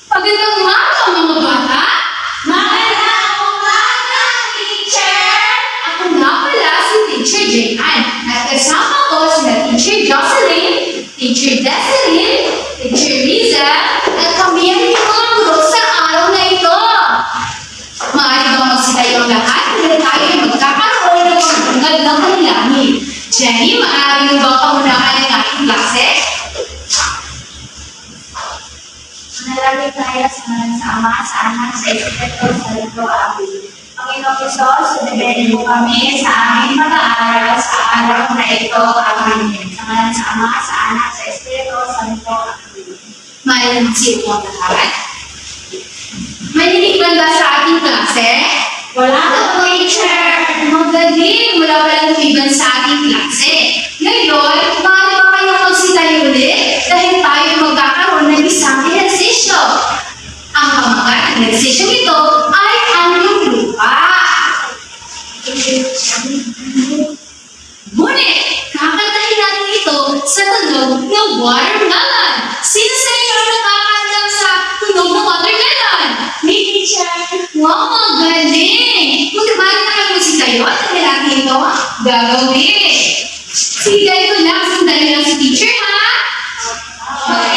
Magandang umaga, mga bata! Magandang umaga, teacher! Ako nga pala si Teacher J.Ann at kasama ko sila Teacher Jocelyn, Teacher Desiree, Teacher Riza, at kami ang mga guro sa araw na ito. Maaari bang magsitayo ang lahat dahil tayo ay magkakaroon ng pagbungad ng panalangin. Jenny, maaari mo bang pamunahan ang ating klase? Manalangin tayo sa ngalan sa Ama, sa Anak, sa Espiritu Santo. Amen. Panginoong Hesus, sinabihin mo kami sa aming pag-aaral sa araw na ito. Amen. Sa ngalan sa Ama, sa Anak, sa Espiritu Santo. Amen. Maaari magsiyo po ang lahat. May nilikban ba sa ating klase? Wala ka, teacher! Magaling! Wala palang tumiban sa ating klase. Ngayon, maaari ba kayong magsitayo ulit? Dahil tayo magkakaroon ng isang ehersisyo. Ang pamagat ng ehersisyo ito ay ang iyong lupa. Ngunit, kakantahin natin ito sa tunog ng watermelon. Sino sa inyo ang nakakaalam sa tunog ng watermelon? Me, teacher! Wow, magaling! Magkabali na kayo magsitayo at dahil natin ito gagawin. Sige, ganito lang. Sundan niyo lang si teacher, ha?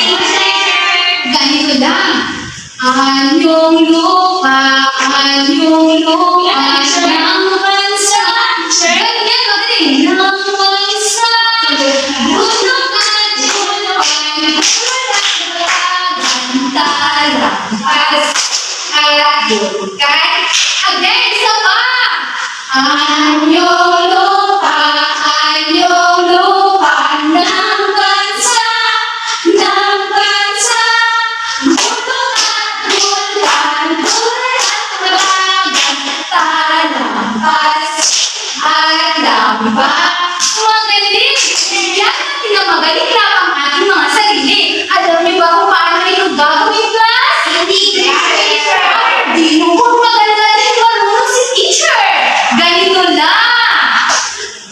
Teacher! Ganito lang. Anyong lupa ng bansa. Ganyan, magaling. Ng bansa. Bulong at bulungan. Talampas. At bukan. Again, isa pa. Anyong lupa ng bansa. Ng bansa. Bulong at bulan. Talampas. At lampas. Magaling! Yan ang pinamagaling lang ang ating mga sarili. Alam niyo ba kung paano ito gagawin, class? Hindi, teacher! Di mo po maganda dahil marunong si teacher. Ganito lang.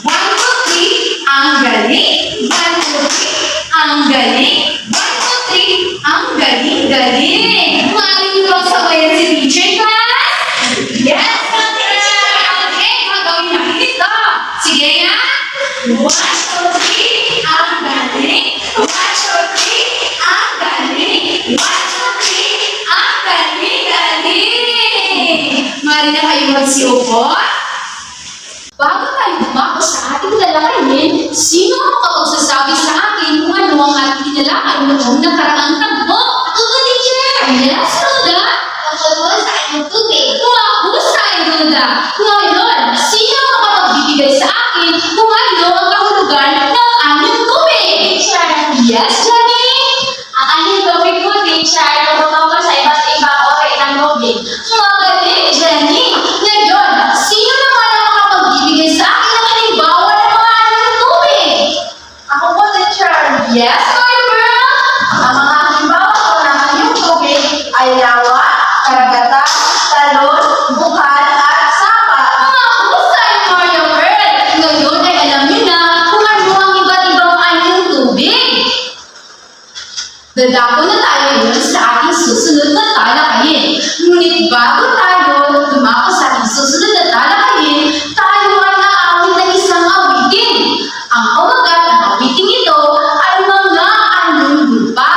1, 2, 3, ang galing. 1, 2, 3, ang galing. 1, 2, 3, ang galing-galing. Maaari niyo bang sabayan si teacher, class? Yes, teacher! Okay, gagawin natin ito. Sige nga. 1, 2, 3, ang galing. 1, 2, 3, ang galing. 1, 2, 3, ang galing-galing. Maaari na kayo magsiupo. Bago tayo dumako sa ating lalakayin, sino ang makapagsasabi sa akin kung ano ang ating tinalakay noong nakaraang tagpo? Ako ba, teacher? Yes, Roda. Pagpapusay ng tubig. Mahusay, Roda. Ngayon, sino ang makapagbibigay sa akin kung ano ang kahulugan ng aming tubig? Teacher! Yes, Johnny? Ang aming tubig po, teacher, tumutungo sa iba't ibang uri ng tubig. Magaling, Jenny. Ngayon, sino naman ang makapagbibigay sa akin ng halimbawa ng mga aming tubig? Ako po, teacher. Yes, my girl? Ang mga halimbawa po ng aming tubig ay lawa, karagatan, talon, bukal, at sapa. Mahusay, Mario Girl! Ngayon ay alam niyo na kung ano ang iba't ibang anyong tubig. Dadako na tayo ngayon sa ating susunod na talakayin. Ngunit bago tayo dumako sa ating susunod na talakayin, tayo ay aawit ng isang awitin. Ang pamagat ng awiting ito ay mga anyong lupa.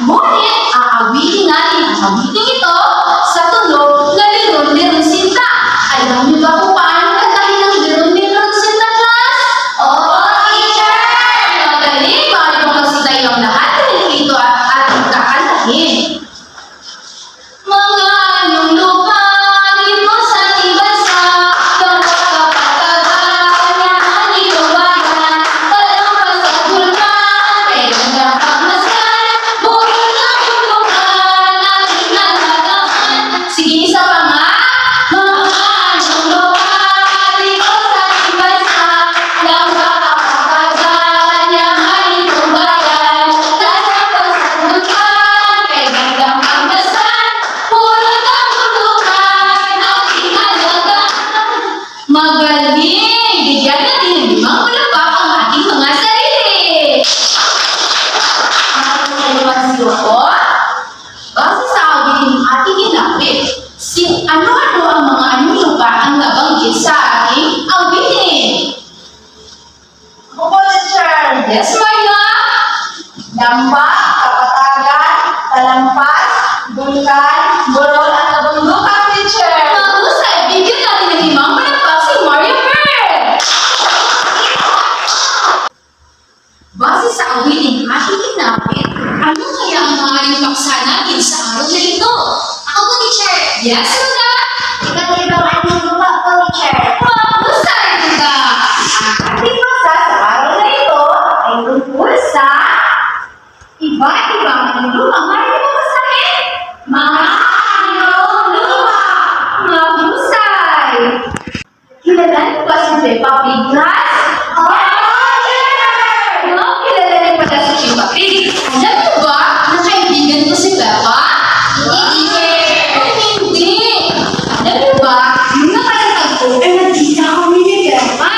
Ngunit, aawitin natin ang awiting ito sa tunog na liron-liron sinta. Alam niyo ba kung paano kantahin ang liron-liron sinta, class? Opo, teacher! Magaling! Bakit mo magsitay ang lahat dahil ito at ating kakantahin? Mga anyong lupa dito sa ating bansa, kapag-kapatagal niya ang iyong bayan, talampas at bulkan, ay ganda pagmaskan, buhay na bulungan, ating nalalaman. Yes, Marla. Dampak, kapatagan, talampas, bulkan, burol at kabundukan, teacher. Mahusay, bigyan natin ng limang palakpak si Maria Bird. Base sa awiting ating ginamit, ano kaya ang maaaring paksa natin sa araw na ito? Ako po, teacher. Yes, Ruda. Iba-ibang ating lupa po, teacher. Mahusay, Ruda. Ang ating paksa sa araw na ito ay tungkol sa Iba't ibang ang lupa. Maaaring mabasahin? mga anong lupa. Mahusay. Kilala niyo ba si Peppa Pig, class? Kilala niyo ba si Peppa Pig? Alam niyo ba na kaibigan ko si Peppa? Hindi. Alam niyo ba, nung nakalatag ko, ay nagkita kami ni Peppa.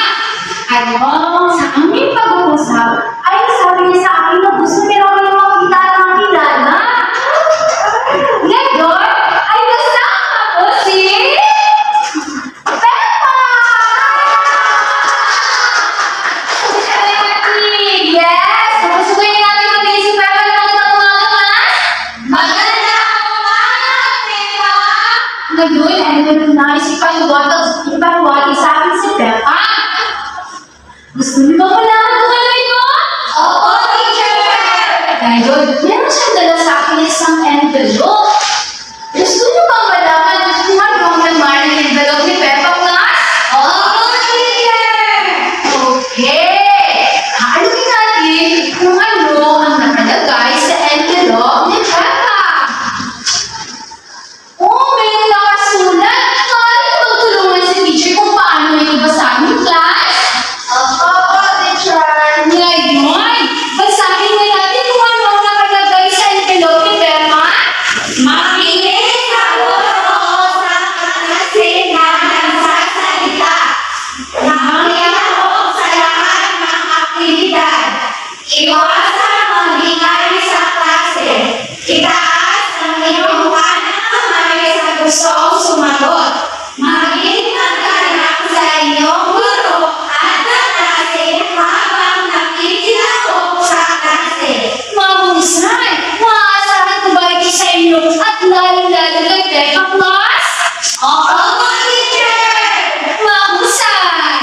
Sa aming pag-uusap, ay sabi niya sa akin na gusto niya raw yung makita at makilala. Ngayon, ay kasama ko si Peppa! Yes! Susubuhin natin mabili si Peppa ng magandang umaga, class? Magandang umaga, Peppa! Ngayon, ay nag-nais ipaliwanag sa akin si Peppa. Gusto niyo ba malaman kung ano ito? Opo, teacher! Ngayon, meron siyang dala sa akin isang envelope. Gusto niyo ba malaman kung ano ang laman ng envelope ni Peppa, class? Opo, teacher! Okay! Haluin natin kung ano ang nakalagay sa envelope ni Peppa. Oh, may nakasulat. Maaari ko bang tulungan si teacher kung paano ito basahin, class? Opo, teacher! Ngayon, basahin na natin kung ano ang nakalagay sa envelope ni Peppa. Makinig sa guro sa kasihan ng sasalita. Nakakiyahok sa lahat ng aktibidad. Iwasan magbigay sa klase. Itaas ang iyong kanang kamay sa gustong sumagot. Maging magkanak sa iyong guro at kaklase habang nakikilahok sa klase. Mahusay! Maaasahan ko ba ito sa inyo at lalo-lalo kay Peppa, class? Opo, teacher! Mahusay!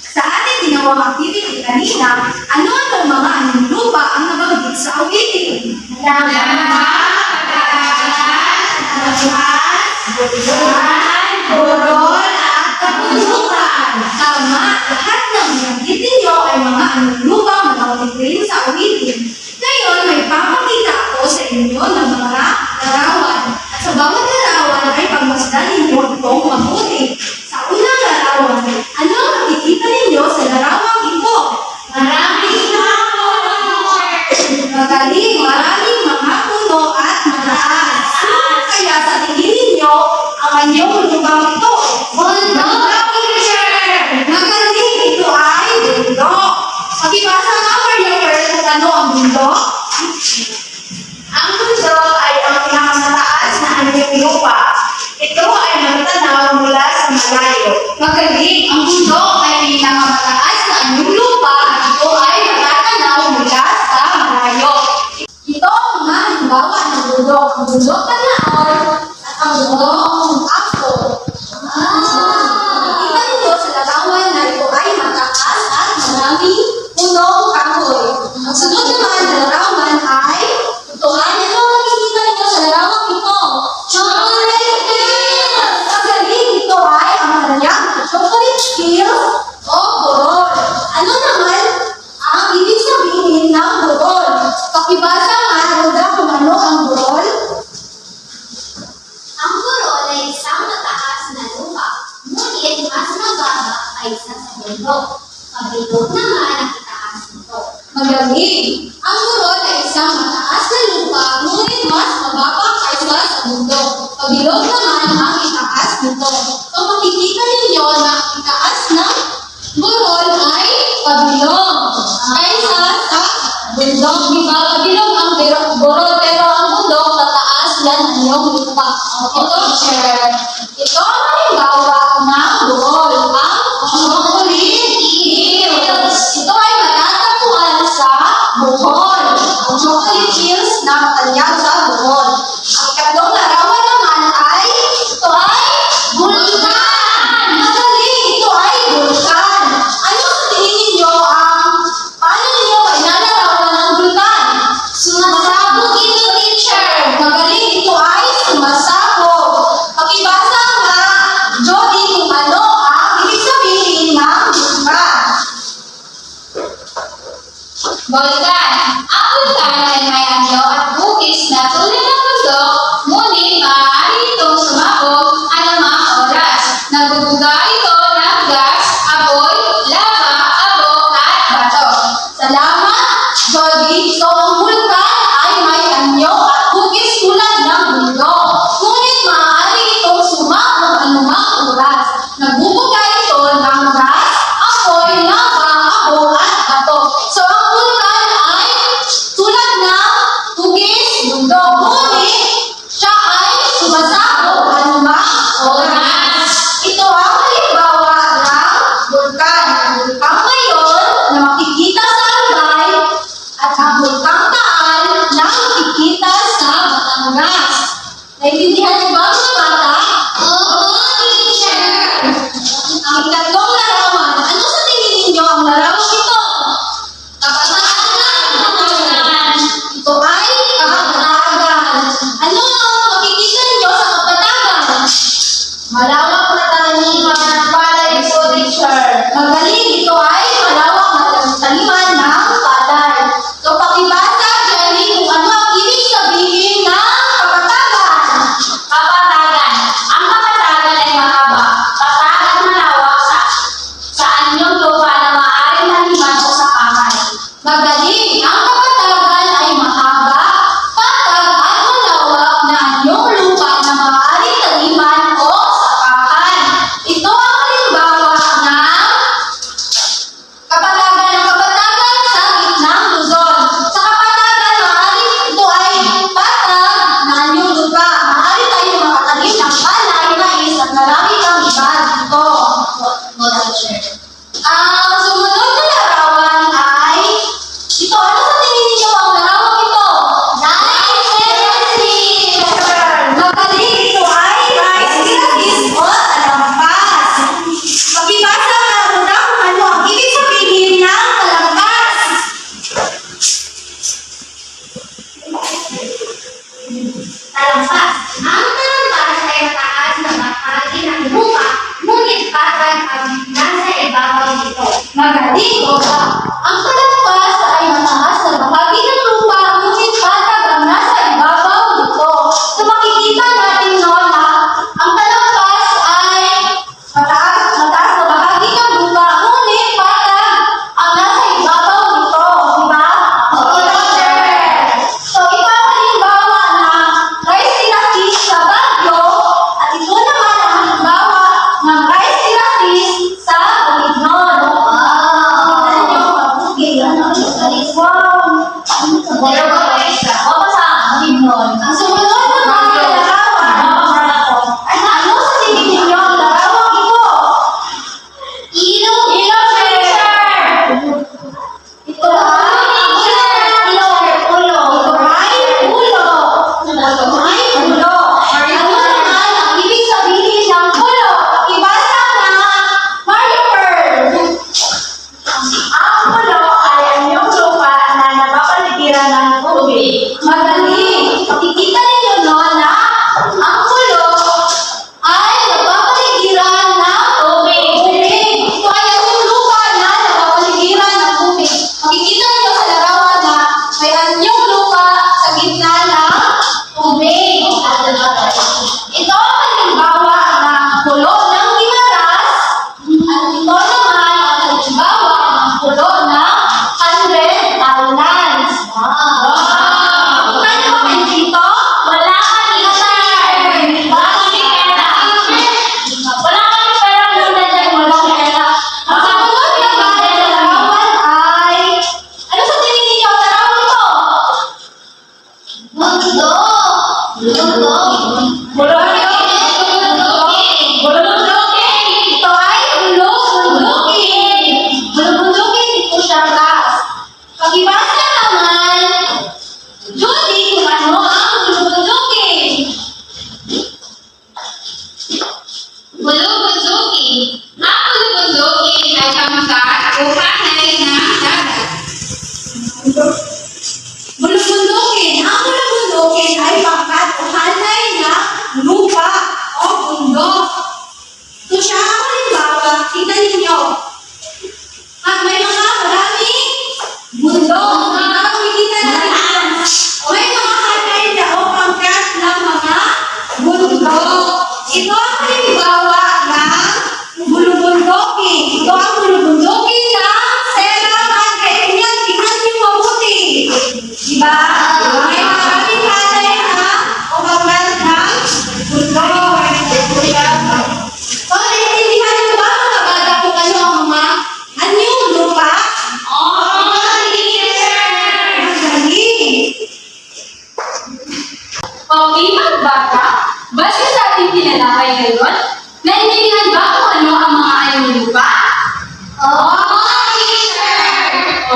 Sa ating ginawang activity kanina, ano-ano mga anong lupa ang nabanggit sa awitin? Burol at kabundukan. Tama, lahat ng nabanggit ninyo ay mga anong lupa nabanggit rin sa awitin. Ngayon, may papakita ako sa inyo ng mga larawan. At sa bawat larawan ay pagmasdan ninyo itong mabuti. Sa unang larawan, ano ang makikita ninyo sa larawang ito? Maraming hapon, teacher. Magaling, maraming mga puno at mataas. Kaya sa tingin ninyo, ang anyong lubang ito. Bundok, teacher. Magaling, ito ay bundok. Pakibasa nga, Maria Pearl, kung ano ang bundok? Ang bundok ay ang pinakamataas na anyong lupa. Ito ay matatanaw mula sa malayo. Magaling, ang bundok ay pinakamataas na anyong lupa at ito ay matatanaw mula sa malayo. Ito ang mga halimbawa ng bundok. Ang bundok Tanaon at ang bundok Ako. Nakikita ninyo sa larawan na ito ay mataas at maraming punong kahoy. Ang sunod naman na larawan ay ito ang nakikita ninyo sa larawang ito. Chocolate hills! Magaling, ito ay ang kanyang chocolate hills o burol. Ano naman ang ibig sabihin ng burol? Pakibasa nga, Roda, kung ano ang burol? Ang burol ay isang mataas na lupa, ngunit mas mababa kaysa sa bundok. Pabilog naman ang itaas nito. Magaling! Ang burol ay isang mataas na lupa, ngunit mas mababa kaysa sa bundok. Pabilog naman ang itaas nito. Kung makikita ninyo na ang itaas ng burol ay pabilog kaysa sa bundok. Di ba? Pabilog ang burol, pero ang bundok tataas yan ang iyong lupa. Ito, share. Ito ang halimbawa ng burol. Ang na matanyag sa bukod. Ang ikatlong larawan naman ay, ito ay bulkan. Magaling, ito ay bulkan. Ano sa tingin ninyo paano ninyo ilalarawan ang bulkan? Sumasabog ito, teacher. Magaling, ito ay sumasabog. Pakibasa nga, Jody, kung ano ang ibig sabihin ng bulkan. Bulkan. Ang bulkan ay may anyo at bukis na tulad ng bundok, ngunit maaari itong sumabog anumang oras. Nagbubuga ito ng gas, apoy, lava, abog at bato. Salamat, Jody. So, ang bulkan ay may anyo at hugis tulad ng bundok. Ngunit maaari itong sumabog anumang oras. Nagbubuga ito ng gas, apoy, lava, abog at bato. So, ang bulkan ay tulad ng hugis, bundok. Ngunit, siya ay sumasabog anumang oras. Ito ang halimbawa ng bulkan. Ang bulkan ngayon na makikita sa Albay at ang bulkang Taal na makikita sa Batangas. Naintindihan niyo ba mga bata? Oo, teacher! Ang ikatlong larawan, ano sa tingin ninyo ang larawang ito? Kapatagan! Ito ay kapatagan. Ano ang makikita ninyo sa kapatagan? Malawak na taniman ng palay, so teacher. Magaling, ito ay malawak na taniman ng palay. So pakibasa, Jenny, kung ano ang ibig sabihin ng kapatagan. Kapatagan. Ang kapatagan ay mahaba, patag at malawak sa anyong lupa na maaaring taniman o sakahan. Magaling, ang kapatagan ay mahaba, patag at malawak na anyong lupa na maaaring taniman o sakahan. Ito ang halimbawa ng kapatagan ng kapatagan sa gitnang Luzon. Sa kapatagan, maaaring ito ay patag na anyong lupa. Maaari tayong makatanim ng palay, mais at marami pang iba dito. Ang sumunod na larawan ay ito. Ano sa tingin ninyo ang larawang ito? Magaling, ito ay rice cookies o talampas. Pakibasa nga muna kung ano ang ibig sabihin ng talampas. Talampas. Ang talampas ay mataas na bahagi ng lupa, ngunit patag ang nasa ibabaw nito. o hanay ng dagat. Bulubundukin. Ang bulubundukin ay pangkat o hanay ng lupa o bundok. So siya ang halimbawa, kita ninyo. At may mga maraming bundok. Makikita natin. May mga hanay na o pangkat ng mga bundok. Ito ang halimbawa ng bulubundukin. Ito ang bulubundukin ng Sierra Madre. Tingnan niyo mabuti. Diba? May maraming hanay na o pangkat ng bundok. So, naiintindihan niyo ba mga bata kung ano ang mga anyong lupa? Okay, mga bata, basta sa ating tinalakay ngayon, naintindihan ba kung ano ang mga anyong lupa?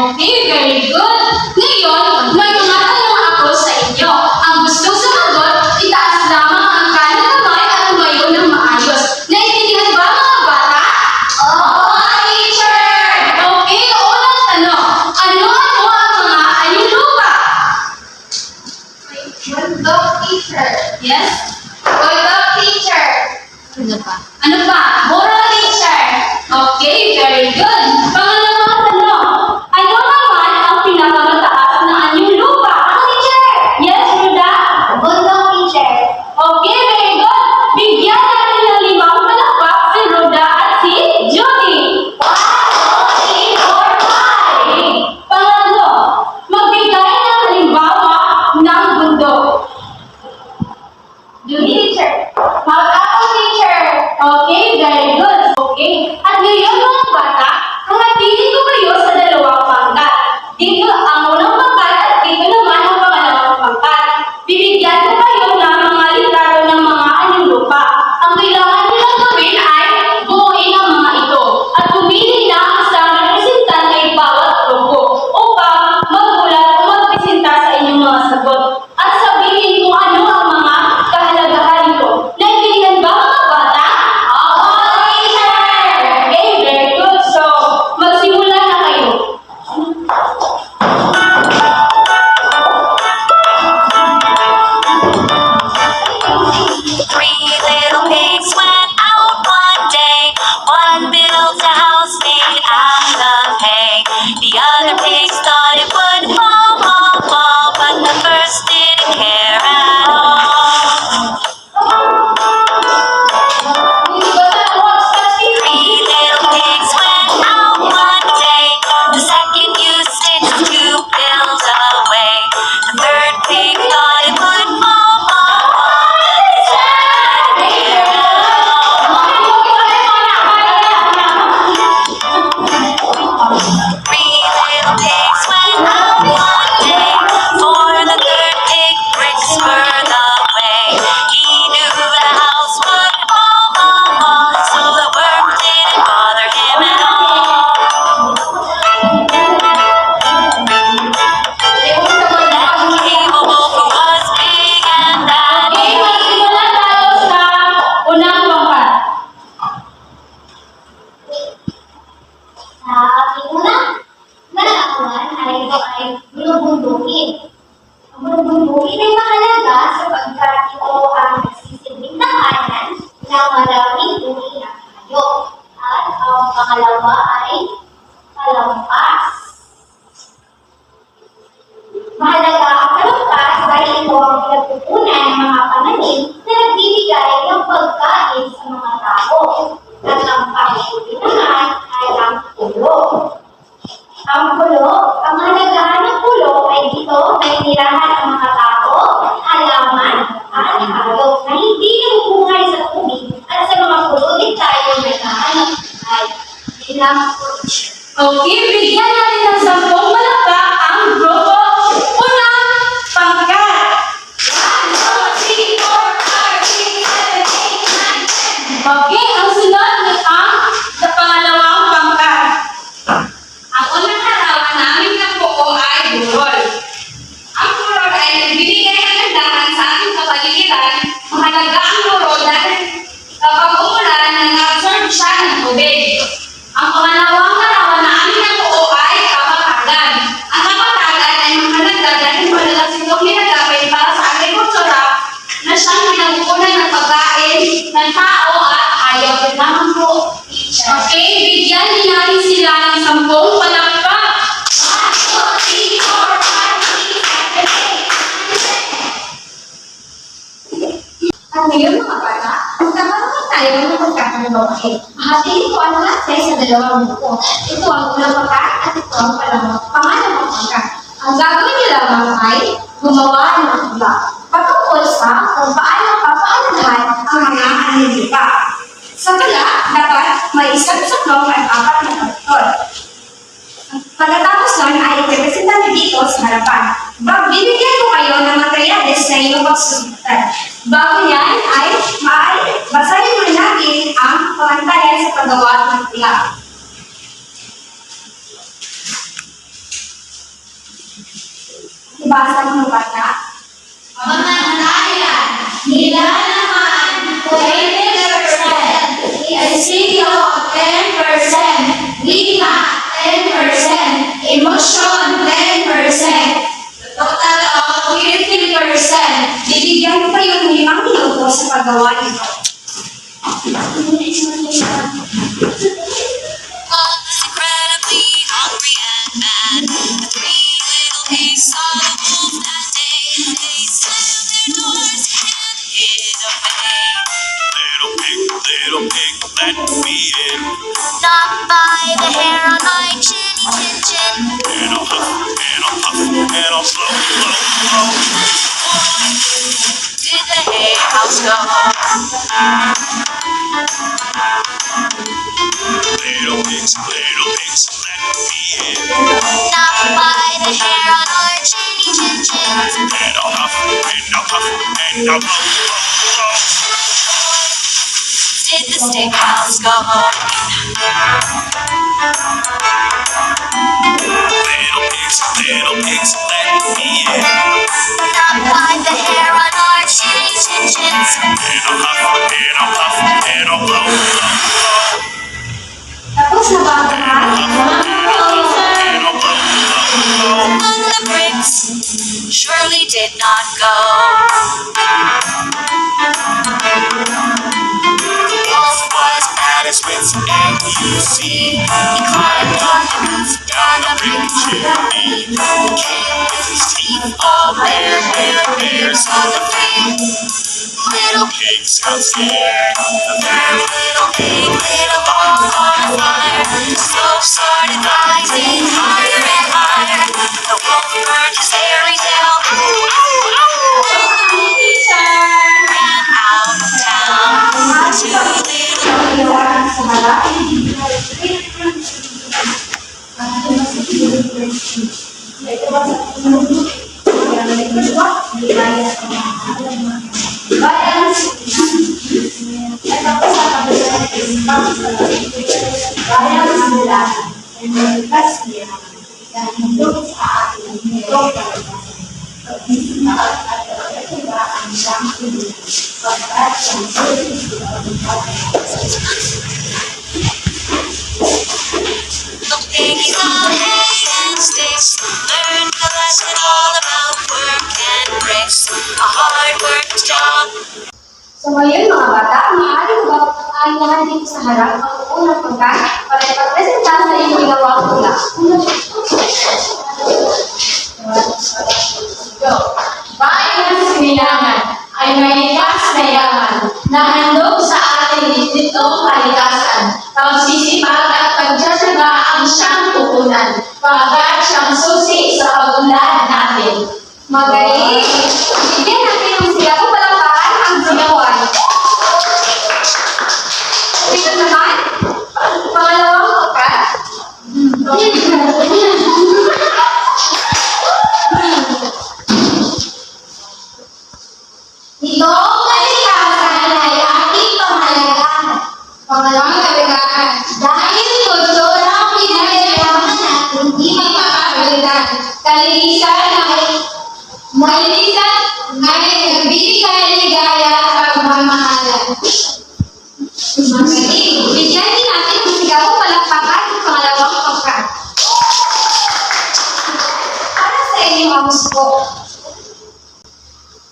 Okay, very good. Ngayon, may mga tanong ako sa inyo. Ang gustong sumagot, itaas lamang ang kanang kamay at tumayo ng maayos. Naintindihan ba mga bata? Okay, unang tanong. Ano-ano ang mga anyong lupa? Bundok teacher. Yes? Bundok teacher. Ano pa? Buro teacher. Okay, very good. Pangalawang tanong. Ano naman ang pinakamataas na anyong lupa? Teacher. Yes, Ruda? Bundok teacher. Okay, very good. Bigyan natin ng 5 palakpak si Ruda at si Judy. 1, 2, 3, 4, 5. Pangatlo, magbigay ng halimbawa ng bundok. Judy? Teacher. Mag-apple teacher. Okay, very good. Okay. At ngayon mga bata, hahatiin ko kayo sa dalawang pangkat. Dito ang unang pangkat at dito naman ang pangalawang pangkat. Bibigyan ko kayo ng mga litrato ng mga anyong lupa. Ang kailangan nilang gawin ay buuin ang mga ito at pumili ng isang representante bawat grupo upang magulat o magpresenta sa inyong mga sagot at sabihin kung ano ang mga kahalagahan nito. Naintindihan ba mga bata? Okay, very good. So, magsimula na kayo. Three little pigs went out one day. One built a house made out of hay. The other pigs thought it would fall, fall, fall, but the first didn't care at all. Three little pigs went out one day. The second used it to build a way. The third pig thought it would fall, fall, fall. It didn't care at all. Three little pigs went out one day. For the third pig, bricks were the way. He knew the house would fall, fall, fall, so the work didn't bother him at all. Then came a wolf who was big and bad. Okay, magsimula tayo sa unang pangkat. Sa aking unang nalaman ay ito ay bulubundukin. Ang bulubundukin ay mahalaga sapagkat ito ang nagsisilbing tahanan ng maraming uri ng hayop. At ang pangalawa ay palampas. Mahalaga ang palampas dahil ito ang pinagkukunan ng mga pananim na nagbibigay ng pagkain sa mga tao. At ang panghuli naman ay ang pulo. Ang pulo, ang mahalagahan ng pulo ay dito naitirahan ang mga tao, halaman, at hayop na hindi nabubuhay sa tubig at sa mga pulo din tayo naghahanap ay ilang pulo. Okay, bigyan natin ng 10 palakpak ang grupo. Unang pangkat. 1, 2, 3, 4, 5, 6, 7, 8, 9, 10. Okay, ang sunod ang sa pangalawang pangkat. Ang unang halaman namin ng buko ay burol. Ang burol ay nagbibigay ng gandahan sa ating kapaligiran. Mahalaga ang burol dahil kapag umulan, nag-absorb siya ng tubig. Ang pangalawang halaman na aming 10 palakpak! 1, 2, 3, 4, 5, 6, 7, 8, 9, 10. At ngayon mga bata, magkakaroon tayo ng pagkakaroon. Hatiin ko ang lahat sa dalawang grupo. Ito ang unang pagkat at ito ang pangalawang pagkat. Ang gagawin niyo lamang ay gumawa ng tula patungkol sa kung paano papaalahan ang mga anilipa. Sa tula, dapat may isang saklong at 4 na kapitol. Pagkatapos nun ay ipipresenta niyo dito sa harapan. Bibigyan ko kayo ng materyales na iyong pagsusutan. Bago yan ay basahin mo natin ang pangantayan sa paggawa ng tula. Ibasa mo bata. Pamantayan, nilalaman 20%, iasilo 10%, lima 10%, emosyon 10%, total of 50%. Bibigyan ko kayo ng 5 minuto sa paggawa nito. Was incredibly hungry and mad. The 3 little pigs saw the wolf that day. They slammed their doors and hid away. Little pig, let me in. Not by the hair on my chinny chin chin. And I'll huff, and I'll puff, and I'll blow, blow, blow. Did the hay house go? Little pigs, let me in. Not by the hair on our chinny chin chins. And I'll huff, and I'll puff, and I'll blow, blow, blow. Did the steakhouse go? Little pigs, let me in. Not by the hair on our chinny chin chins. And I'll huff, and I'll puff, and I'll blow, blow, blow. Tapos na ba ang lahat? And I'll blow, blow, blow. But the bricks surely did not go. The wolf was at his wits' end, you see. He climbed on the roof, down the brick chimney. He came with his teeth all bare, saw the 3 little pigs got scared. The 3rd little pig lit a ball on fire. The smoke started rising higher and higher. The wolf burned his hairy tail. Ow, ow, ow! Ran out of town. 2 little Sa harap. The piggies of hay and sticks learned the lesson all about work and bricks. A hard work's job. So ngayon mga bata, maaari mo ba aanyahan dito sa harap ang unang pagkat para ipapresenta sa iyong ginawang tula? Bayan ng Sinilangan ay may likas na yaman na handog sa ating nitong kalikasan. Pagsisipag at pagtsatsaga ang siyang tutunan, pagkat siyang susi sa pag-unlad natin. Magaling! Bigyan natin ng siya kung palakpakan ang ginawan. Ito naman, pangalawang pagkat. Itong kalikasan ay ating pangalagaan. Pangalawang kalikasan. Dahil gusto ng pinagalaman natin, hindi magpapagalitan. Kalinisan ay malinisan ay nagbibigay ligaya at pagmamahalan. Magaling. Bigyan din natin ng sigaw palakpakan ng pangalawang pagkat. Para sa inyong amuspo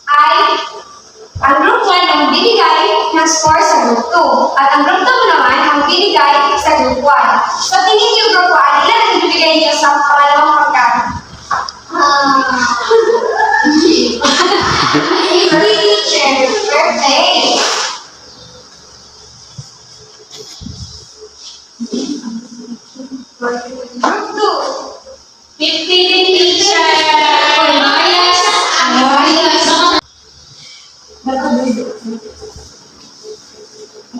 ay ang group 1 ang binigay ng score sa group 2 at ang group 2 naman ang binigay sa group 1. Sa tingin niyo group 1, ilan medyo sa pangalawang pagkat. Teacher, birthday. Group 2. 50 din, teacher. Marias.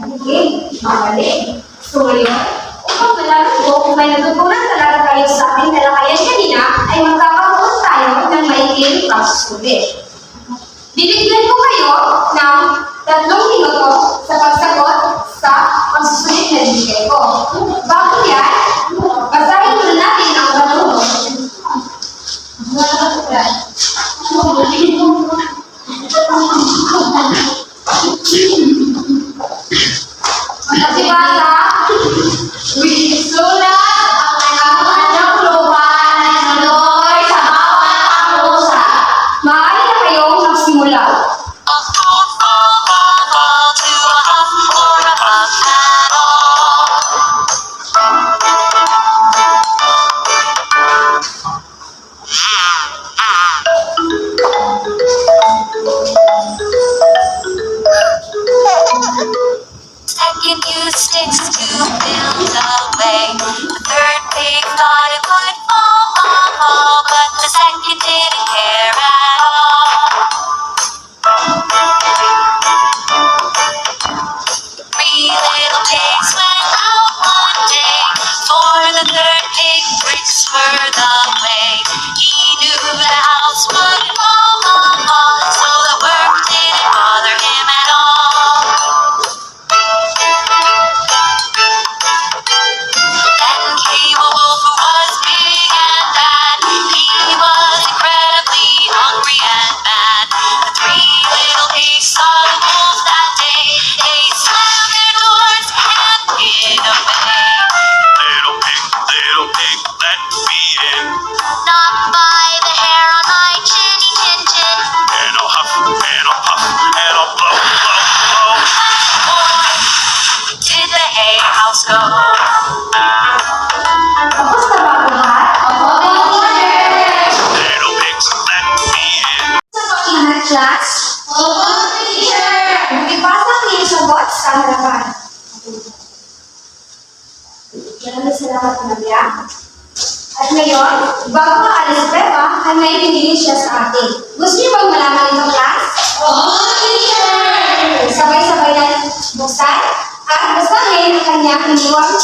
Okay, magaling. So ngayon, upang malaman ko kung may natutunan talaga kayo sa aking talakayan kanina, ay magkakaroon tayo ng maikling pagsusulit. Bibigyan ko kayo ng 3 minuto sa pagsagot sa pagsusulit na bibigay ko. Bago yan, basahin muna natin ang tanong. Magsibasa, sulat ang anyang lupa na nanunoy sa bawat angkusa. Maaari na kayong magsimula. A fall, fall, fall, fall to a hop or a puff paddle. Second used sticks to build a way. The third pig thought it would fall, but the second didn't care at all. 3 little pigs went out one day. For the third pig, bricks were the way. He knew the house would fall, so the work didn't bother him at all. Then came a wolf who was big and bad. He was incredibly hungry and mad. The 3 little pigs saw the wolf that day. They slammed their doors and hid away. Little pig, let me in. Not by the hair on my chinny chin chin. And I'll huff, and I'll puff, and I'll blow, blow, blow. Did the hay house go? Tapos na ba ang lahat? Little pigs, let me in. Sa lahat, class? Ipasa ang iyong sagot sa harapan. Maraming salamat, Nadia. At ngayon, bago ka alis Pepa, ay may binigay siya sa atin. Gusto niyo bang malaman ito, class? Sabay-sabay na buksan at basahin ang kanyang iniwang.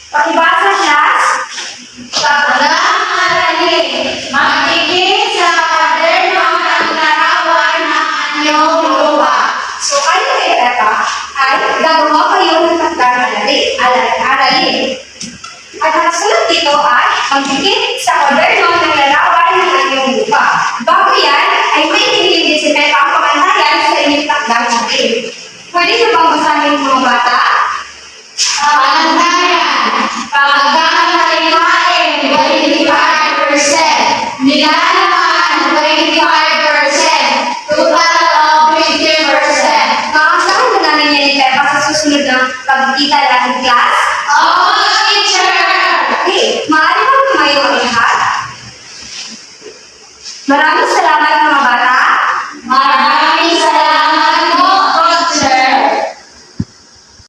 Pakibasa, class. Magiging sa kaderno ng larawan ng anyong lupa. So, ayon kay Pepa, ay gagawa kayo ng tatlong aralin. At ang sunod dito ay magdikit sa kwaderno ng larawan ng anyong lupa. Bago yan, ay may hiniling din si Pepa ang pamantayan sa inyong takdang natin. Pwede niyo bang basahin mga bata? Pamantayan. Paggang halimain, 25%. Nilalaman, 25%. Total of 50%. Maasahan na namin yan ni Pepa sa susunod na pagkikita natin class. Oh, teacher! Okay, maaari bang tumayo ang lahat? Maraming